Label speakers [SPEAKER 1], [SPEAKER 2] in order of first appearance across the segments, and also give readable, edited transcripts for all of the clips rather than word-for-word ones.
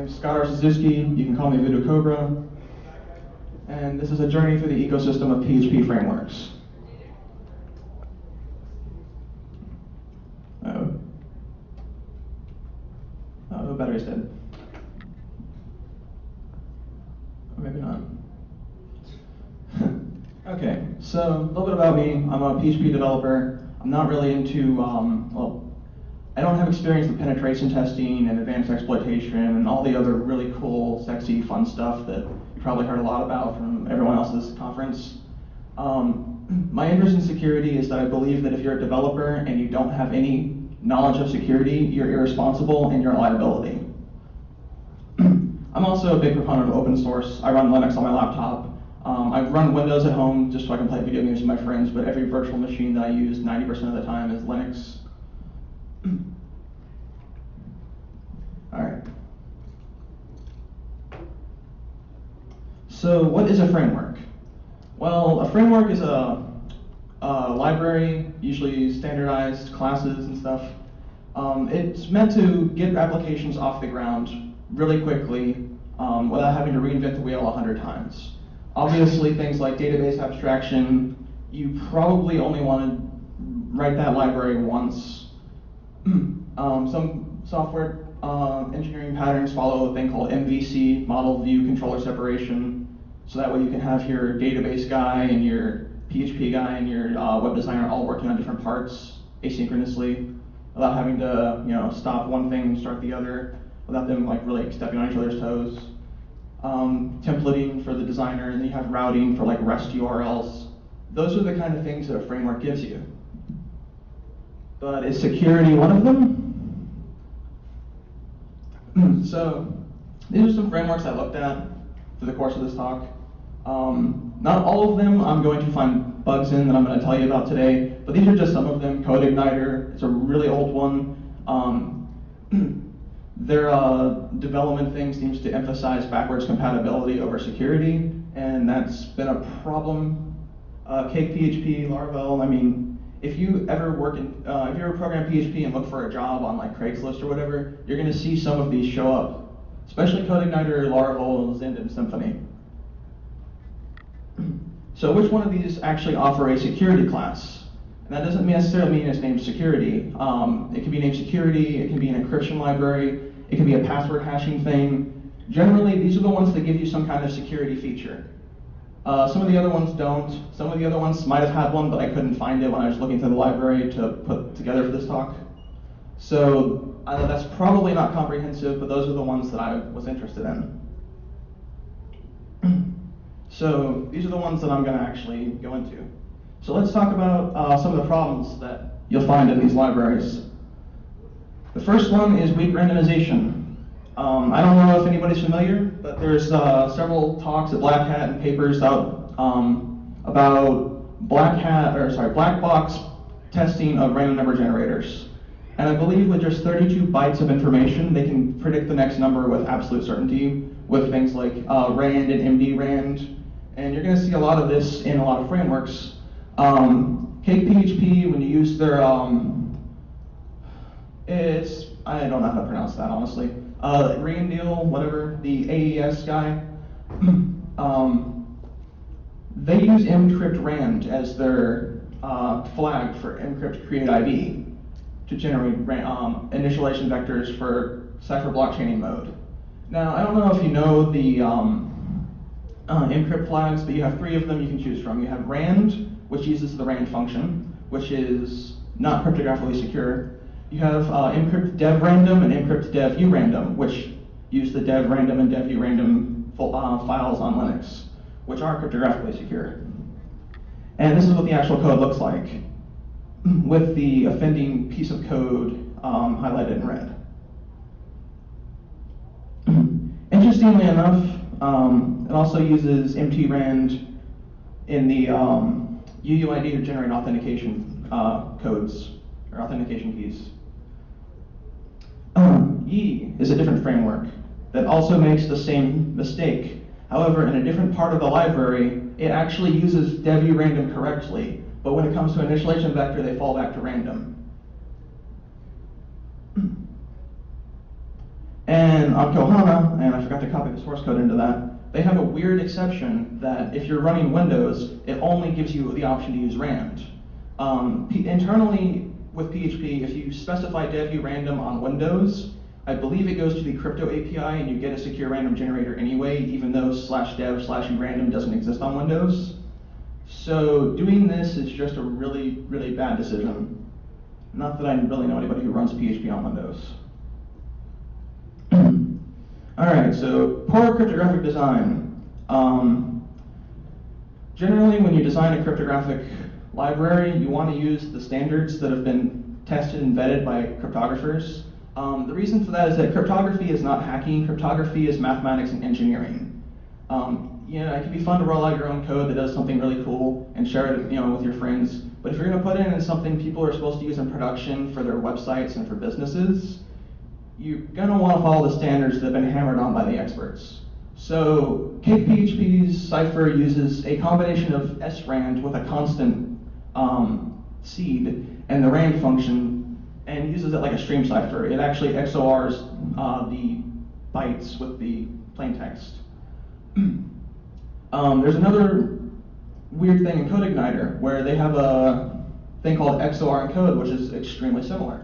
[SPEAKER 1] name's Scott Arszewski. You can call me voodooKobra. And this is a journey through the ecosystem of PHP frameworks. The battery's dead. Or maybe not. Okay, so a little bit about me. I'm a PHP developer. I'm not really into, well, I don't have experience with penetration testing and advanced exploitation and all the other really cool, sexy, fun stuff that you probably heard a lot about from everyone else's conference. My interest in security is that I believe that if you're a developer and you don't have any knowledge of security, you're irresponsible and you're a liability. I'm also a big proponent of open source. I run Linux on my laptop. I run Windows at home just so I can play video games with my friends, but every virtual machine that I use 90% of the time is Linux. All right. So what is a framework? Well, a framework is a library, usually standardized classes and stuff. It's meant to get applications off the ground really quickly without having to reinvent the wheel 100 times. Obviously, things like database abstraction, you probably only want to write that library once. Some software engineering patterns follow a thing called MVC, Model View Controller Separation. So that way you can have your database guy and your PHP guy and your web designer all working on different parts asynchronously without having to stop one thing and start the other without them like really stepping on each other's toes. Templating for the designer, and then you have routing for like REST URLs. Those are the kind of things that a framework gives you. But is security one of them? So these are some frameworks I looked at through the course of this talk. Not all of them I'm going to find bugs in that I'm going to tell you about today, but these are just some of them. CodeIgniter, it's a really old one. Their development thing seems to emphasize backwards compatibility over security, and that's been a problem. CakePHP, Laravel, I mean, if you ever work in, if you ever program PHP and look for a job on like Craigslist or whatever, you're going to see some of these show up, especially CodeIgniter, Laravel, Zend, and Symfony. So which one of these actually offer a security class? And that doesn't necessarily mean it's named security. It can be named security, it can be an encryption library, it can be a password hashing thing. Generally, these are the ones that give you some kind of security feature. Some of the other ones don't. Some of the other ones might have had one, but I couldn't find it when I was looking through the library to put together for this talk. So that's probably not comprehensive, but those are the ones that I was interested in. So these are the ones that I'm going to actually go into. So let's talk about some of the problems that you'll find in these libraries. The first one is weak randomization. I don't know if anybody's familiar, but there's several talks at Black Hat and papers out about black box testing of random number generators. And I believe with just 32 bytes of information, they can predict the next number with absolute certainty with things like RAND and MD-RAND. And you're going to see a lot of this in a lot of frameworks. CakePHP, when you use their, I don't know how to pronounce that honestly. Reandeal, whatever, the AES guy, they use mcrypt_rand as their flag for mcrypt create IB to generate initialization vectors for cipher blockchaining mode. Now, I don't know if you know the mcrypt flags, but you have 3 of them you can choose from. You have rand, which uses the rand function, which is not cryptographically secure. You have mcrypt dev random and mcrypt dev urandom, which use the dev random and dev urandom files on Linux, which are cryptographically secure. And this is what the actual code looks like, with the offending piece of code highlighted in red. Interestingly enough, it also uses MT_rand in the UUID to generate authentication codes, or authentication keys. Yi is a different framework that also makes the same mistake. However, in a different part of the library, it actually uses dev urandom correctly, but when it comes to initialization vector, they fall back to random. And on Kohana, and I forgot to copy the source code into that, they have a weird exception that if you're running Windows, it only gives you the option to use rand. Internally with PHP, if you specify dev random on Windows, I believe it goes to the crypto API and you get a secure random generator anyway, even though /dev/urandom doesn't exist on Windows. So doing this is just a really, really bad decision. Not that I really know anybody who runs PHP on Windows. All right, so poor cryptographic design. Generally, when you design a cryptographic library, you want to use the standards that have been tested and vetted by cryptographers. The reason for that is that cryptography is not hacking. Cryptography is mathematics and engineering. It can be fun to roll out your own code that does something really cool and share it, with your friends. But if you're going to put it in something people are supposed to use in production for their websites and for businesses, you're going to want to follow the standards that have been hammered on by the experts. So CakePHP's cipher uses a combination of srand with a constant seed and the rand function, and uses it like a stream cipher. It actually XORs the bytes with the plain text. There's another weird thing in CodeIgniter where they have a thing called XOR encode, which is extremely similar.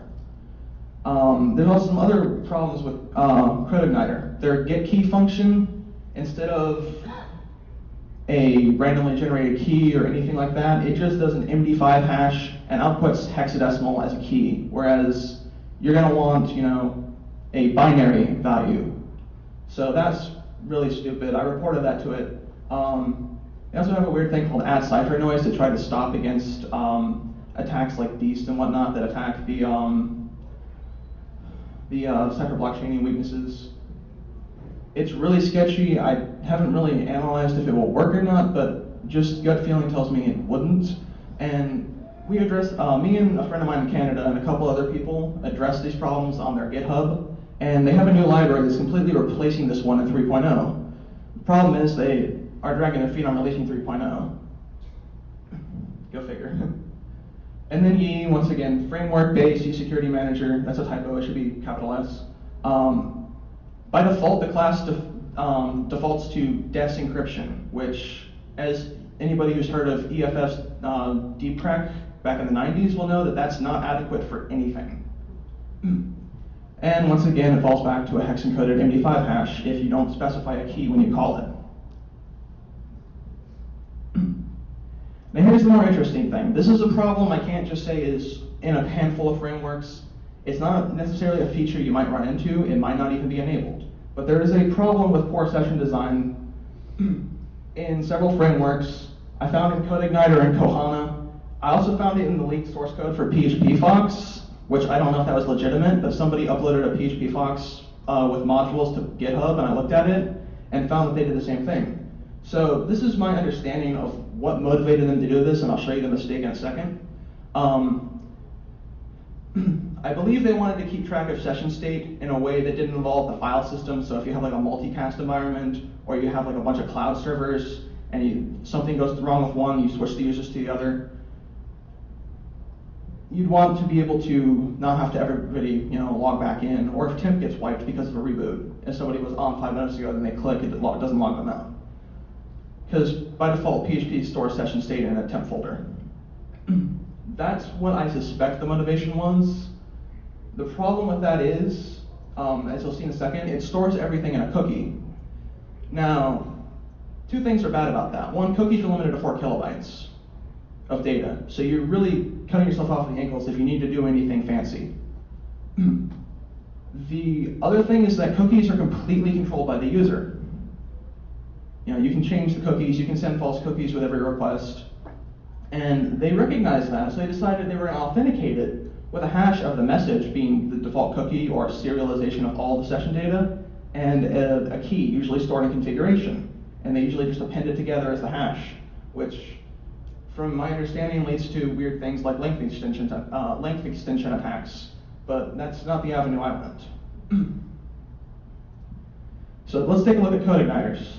[SPEAKER 1] There's also some other problems with CodeIgniter. Their getKey function, instead of a randomly generated key or anything like that, it just does an MD5 hash and outputs hexadecimal as a key, whereas you're going to want, a binary value. So that's really stupid. I reported that to it. They also have a weird thing called add cipher noise to try to stop against attacks like Beast and whatnot that attack the cipher blockchaining weaknesses. It's really sketchy. I haven't really analyzed if it will work or not, but just gut feeling tells me it wouldn't. And we addressed, me and a friend of mine in Canada and a couple other people addressed these problems on their GitHub, and they have a new library that's completely replacing this one in 3.0. The problem is they are dragging their feet on releasing 3.0. Go figure. And then Yi, once again, framework-based security manager. That's a typo, it should be capital S. By default, the class defaults to DES encryption, which, as anybody who's heard of EFF's deep crack back in the 90s will know that that's not adequate for anything. And once again, it falls back to a hex-encoded MD5 hash if you don't specify a key when you call it. Now here's the more interesting thing. This is a problem I can't just say is in a handful of frameworks. It's not necessarily a feature you might run into. It might not even be enabled. But there is a problem with poor session design in several frameworks. I found in CodeIgniter and Kohana. I also found it in the leaked source code for PHP-Fox, which I don't know if that was legitimate, but somebody uploaded a PHP-Fox with modules to GitHub, and I looked at it and found that they did the same thing. So this is my understanding of what motivated them to do this, and I'll show you the mistake in a second. I believe they wanted to keep track of session state in a way that didn't involve the file system. So if you have like a multicast environment, or you have like a bunch of cloud servers, and something goes wrong with one, you switch the users to the other, you'd want to be able to not have to everybody log back in, or if temp gets wiped because of a reboot, and somebody was on 5 minutes ago, then they click, it doesn't log them out. Because by default, PHP stores session state in a temp folder. That's what I suspect the motivation was. The problem with that is, as you'll see in a second, it stores everything in a cookie. Now, two things are bad about that. One, cookies are limited to 4 kilobytes of data. So you're really cutting yourself off at the ankles if you need to do anything fancy. The other thing is that cookies are completely controlled by the user. You can change the cookies, you can send false cookies with every request. And they recognized that, so they decided they were going to authenticate it with a hash of the message being the default cookie or serialization of all the session data, and a key, usually stored in configuration. And they usually just append it together as the hash, which, from my understanding, leads to weird things like length extension attacks. But that's not the avenue I went. So let's take a look at CodeIgniters.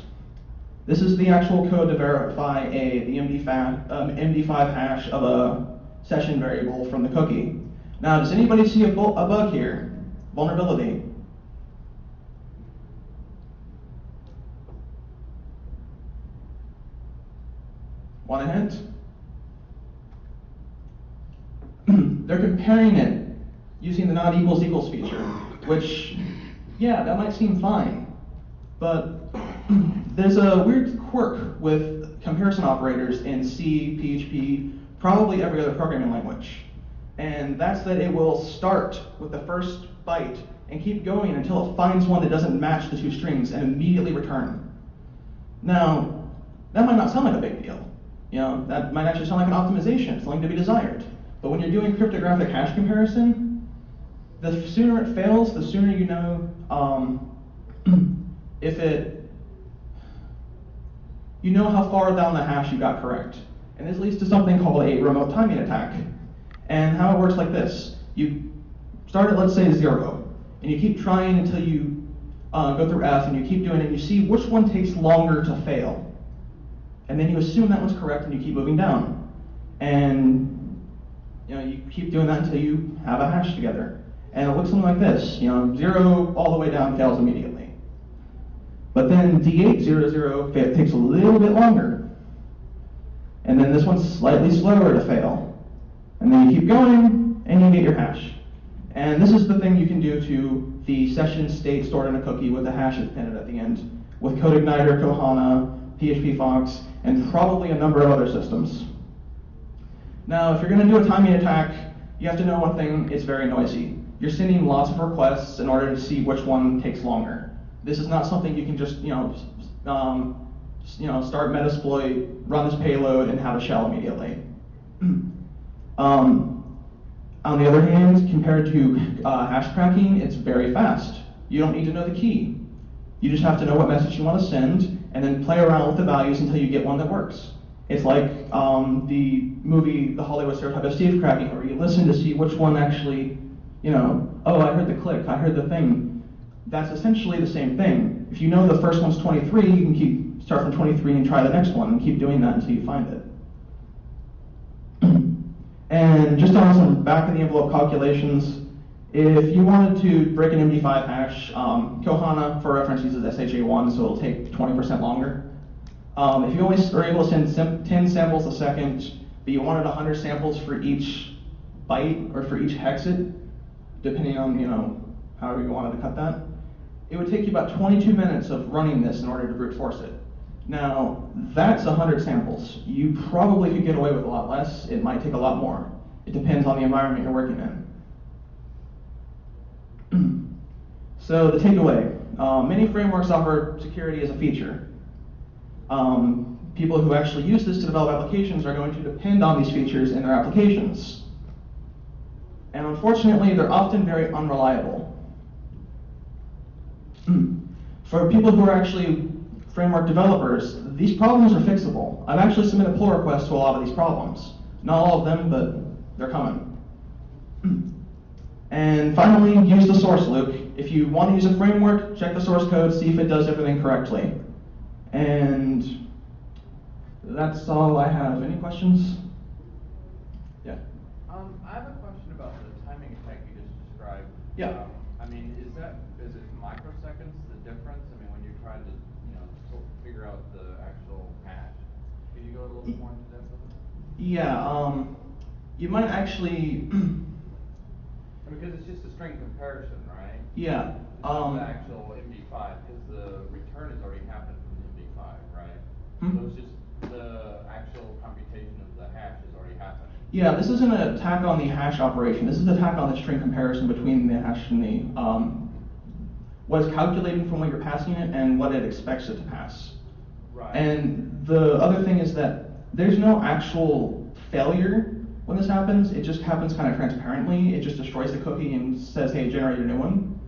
[SPEAKER 1] This is the actual code to verify the MD5 hash of a session variable from the cookie. Now, does anybody see a bug here? Vulnerability. Want a hint? They're comparing it using the not equals equals feature, which, yeah, that might seem fine, but there's a weird quirk with comparison operators in C, PHP, probably every other programming language. And that's that it will start with the first byte and keep going until it finds one that doesn't match the two strings and immediately return. Now, that might not sound like a big deal. That might actually sound like an optimization, something to be desired. But when you're doing cryptographic hash comparison, the sooner it fails, the sooner you know you know how far down the hash you got correct. And this leads to something called a remote timing attack. And how it works like this. You start at, let's say, 0, and you keep trying until you go through F, and you keep doing it, and you see which one takes longer to fail. And then you assume that one's correct, and you keep moving down. And you keep doing that until you have a hash together. And it looks something like this. 0 all the way down fails immediately. But then D800 takes a little bit longer. And then this one's slightly slower to fail. And then you keep going, and you get your hash. And this is the thing you can do to the session state stored in a cookie with the hash appended at the end, with CodeIgniter, Kohana, PHP Fox, and probably a number of other systems. Now, if you're going to do a timing attack, you have to know one thing: it's very noisy. You're sending lots of requests in order to see which one takes longer. This is not something you can just, start Metasploit, run this payload, and have a shell immediately. On the other hand, compared to hash cracking, it's very fast. You don't need to know the key. You just have to know what message you want to send, and then play around with the values until you get one that works. It's like the movie, The Hollywood Stereotype of Steve Cracking, where you listen to see which one actually, oh, I heard the click, I heard the thing. That's essentially the same thing. If you know the first one's 23, you can start from 23 and try the next one, and keep doing that until you find it. And just on some back-of-the-envelope calculations, if you wanted to break an MD5 hash, Kohana, for reference, uses SHA-1, so it'll take 20% longer. If you only are able to send 10 samples a second, but you wanted 100 samples for each byte or for each hexit, depending on however you wanted to cut that, it would take you about 22 minutes of running this in order to brute force it. Now, that's 100 samples. You probably could get away with a lot less. It might take a lot more. It depends on the environment you're working in. So the takeaway, many frameworks offer security as a feature. People who actually use this to develop applications are going to depend on these features in their applications. And unfortunately, they're often very unreliable. For people who are actually framework developers, these problems are fixable. I've actually submitted pull requests to a lot of these problems. Not all of them, but they're coming. And finally, use the source loop. If you want to use a framework, check the source code, see if it does everything correctly. And that's all I have. Any questions? Yeah.
[SPEAKER 2] I have a question about the timing attack you just described.
[SPEAKER 1] Yeah.
[SPEAKER 2] Is it microseconds, the difference? When you try to, figure out the actual hash. Can you go a little bit more into depth with it?
[SPEAKER 1] Yeah. You might actually.
[SPEAKER 2] Because it's just a string comparison, right?
[SPEAKER 1] Yeah.
[SPEAKER 2] The actual MD5, because the return has already happened from the MD5, right? So it's just the actual computation of the hash has already happened.
[SPEAKER 1] Yeah, this isn't an attack on the hash operation. This is an attack on the string comparison between the hash and the what is calculating from what you're passing it and what it expects it to pass.
[SPEAKER 2] Right.
[SPEAKER 1] And the other thing is that there's no actual failure when this happens. It just happens kind of transparently. It just destroys the cookie and says, hey, generate a new one.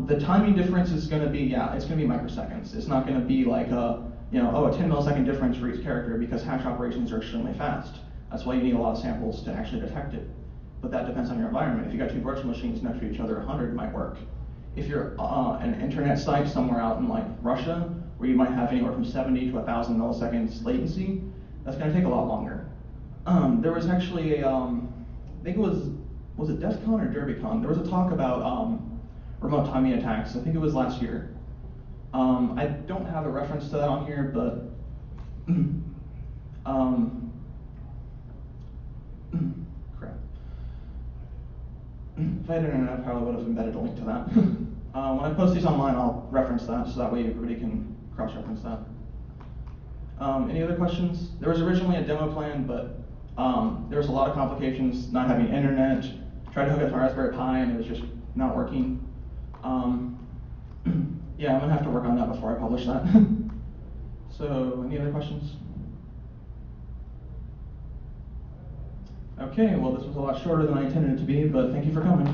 [SPEAKER 1] The timing difference is going to be, it's going to be microseconds. It's not going to be like a 10 millisecond difference for each character, because hash operations are extremely fast. That's why you need a lot of samples to actually detect it. But that depends on your environment. If you got two virtual machines next to each other, 100 might work. If you're an internet site somewhere out in like Russia, where you might have anywhere from 70 to 1,000 milliseconds latency, that's going to take a lot longer. There was actually I think it was it DEF CON or DerbyCon? There was a talk about remote timing attacks. I think it was last year. I don't have a reference to that on here, but Crap. If I had internet, I probably would have embedded a link to that. When I post these online, I'll reference that, so that way everybody can cross-reference that. Any other questions? There was originally a demo plan, but there was a lot of complications, not having internet. Tried to hook it to Raspberry Pi, and it was just not working. Yeah, I'm gonna have to work on that before I publish that. So, any other questions? Okay, well, this was a lot shorter than I intended it to be, but thank you for coming.